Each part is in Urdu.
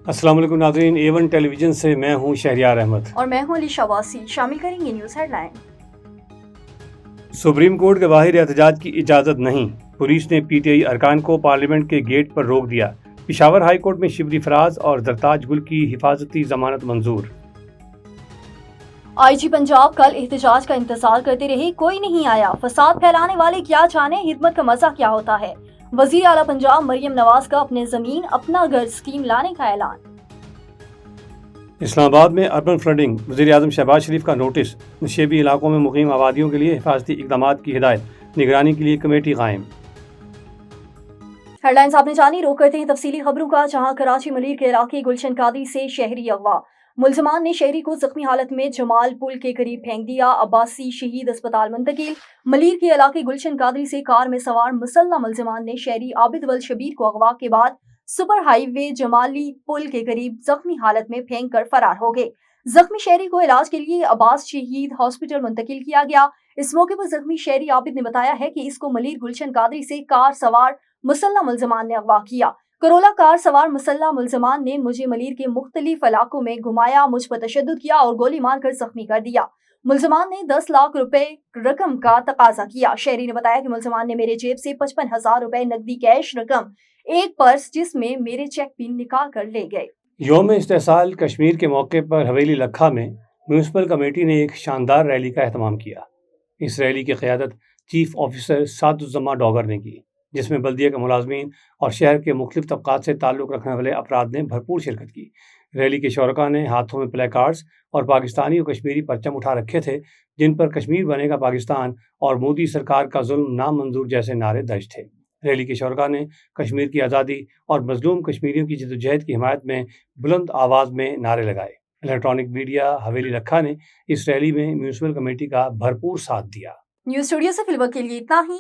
السلام علیکم ناظرین، A1 ٹیلی ویژن سے میں ہوں شہریار احمد اور میں ہوں علی شواسی۔ شامل کریں گے news headline. Supreme court کے باہر احتجاج کی اجازت نہیں، پولیس نے پی ٹی آئی ارکان کو پارلیمنٹ کے گیٹ پر روک دیا۔ پشاور ہائی کورٹ میں شبلی فراز اور زرتاج گل کی حفاظتی ضمانت منظور۔ آئی جی پنجاب کل احتجاج کا انتظار کرتے رہے، کوئی نہیں آیا۔ فساد پھیلانے والے کیا جانے خدمت کا مزہ کیا ہوتا ہے۔ وزیر اعلیٰ پنجاب مریم نواز کا اپنے زمین اپنا گھر اسکیم لانے کا اعلان۔ اسلام آباد میں اربن فلڈنگ، وزیر اعظم شہباز شریف کا نوٹس، نشیبی علاقوں میں مقیم آبادیوں کے لیے حفاظتی اقدامات کی ہدایت، نگرانی کے لیے کمیٹی قائم۔ ہیڈ لائنز آپ نے جانی، روک کرتے ہیں تفصیلی خبروں کا۔ جہاں کراچی ملیر کے علاقے گلشن قادری سے شہری اغوا، ملزمان نے شہری کو زخمی حالت میں جمال پل کے قریب پھینک دیا، عباسی شہید اسپتال منتقل۔ ملیر کے علاقے گلشن قادری سے کار میں سوار مسلح ملزمان نے شہری عابد ول شبیر کو اغوا کے بعد سپر ہائی وے جمالی پل کے قریب زخمی حالت میں پھینک کر فرار ہو گئے۔ زخمی شہری کو علاج کے لیے عباس شہید ہاسپٹل منتقل کیا گیا۔ اس موقع پر زخمی شہری عابد نے بتایا ہے کہ اس کو ملیر گلشن قادری سے کار سوار مسلح ملزمان نے اغوا کیا۔ کرولا کار سوار مسلح ملزمان نے مجھے ملیر کے مختلف علاقوں میں گھمایا، مجھ پر تشدد کیا اور گولی مار کر زخمی کر دیا۔ ملزمان نے 10 لاکھ روپے رقم کا تقاضا کیا۔ شہری نے بتایا کہ ملزمان نے میرے جیب سے 55,000 روپے نقدی کیش رقم، ایک پرس جس میں میرے چیک بھی نکال کر لے گئے۔ یوم استحصال کشمیر کے موقع پر حویلی لکھا میں میونسپل کمیٹی نے ایک شاندار ریلی کا اہتمام کیا۔ اس ریلی کی قیادت چیف آفیسر سعد الزماں ڈوگر نے کی، جس میں بلدیہ کے ملازمین اور شہر کے مختلف طبقات سے تعلق رکھنے والے افراد نے بھرپور شرکت کی۔ ریلی کے شرکاء نے ہاتھوں میں پلے کارڈز اور پاکستانی اور کشمیری پرچم اٹھا رکھے تھے، جن پر کشمیر بنے گا پاکستان اور مودی سرکار کا ظلم نامنظور جیسے نعرے درج تھے۔ ریلی کے شرکاء نے کشمیر کی آزادی اور مظلوم کشمیریوں کی جدوجہد کی حمایت میں بلند آواز میں نعرے لگائے۔ الیکٹرانک میڈیا حویلی لکھا نے اس ریلی میں میونسپل کمیٹی کا بھرپور ساتھ دیا۔ نیوز اسٹوڈیو سے فی الوقت کے لیے اتنا ہی۔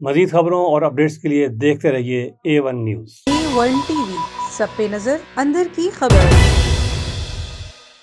مزید خبروں اور اپڈیٹس کے لیے دیکھتے رہیے A1 news. A1 T V, سب پہ نظر، اندر کی خبر۔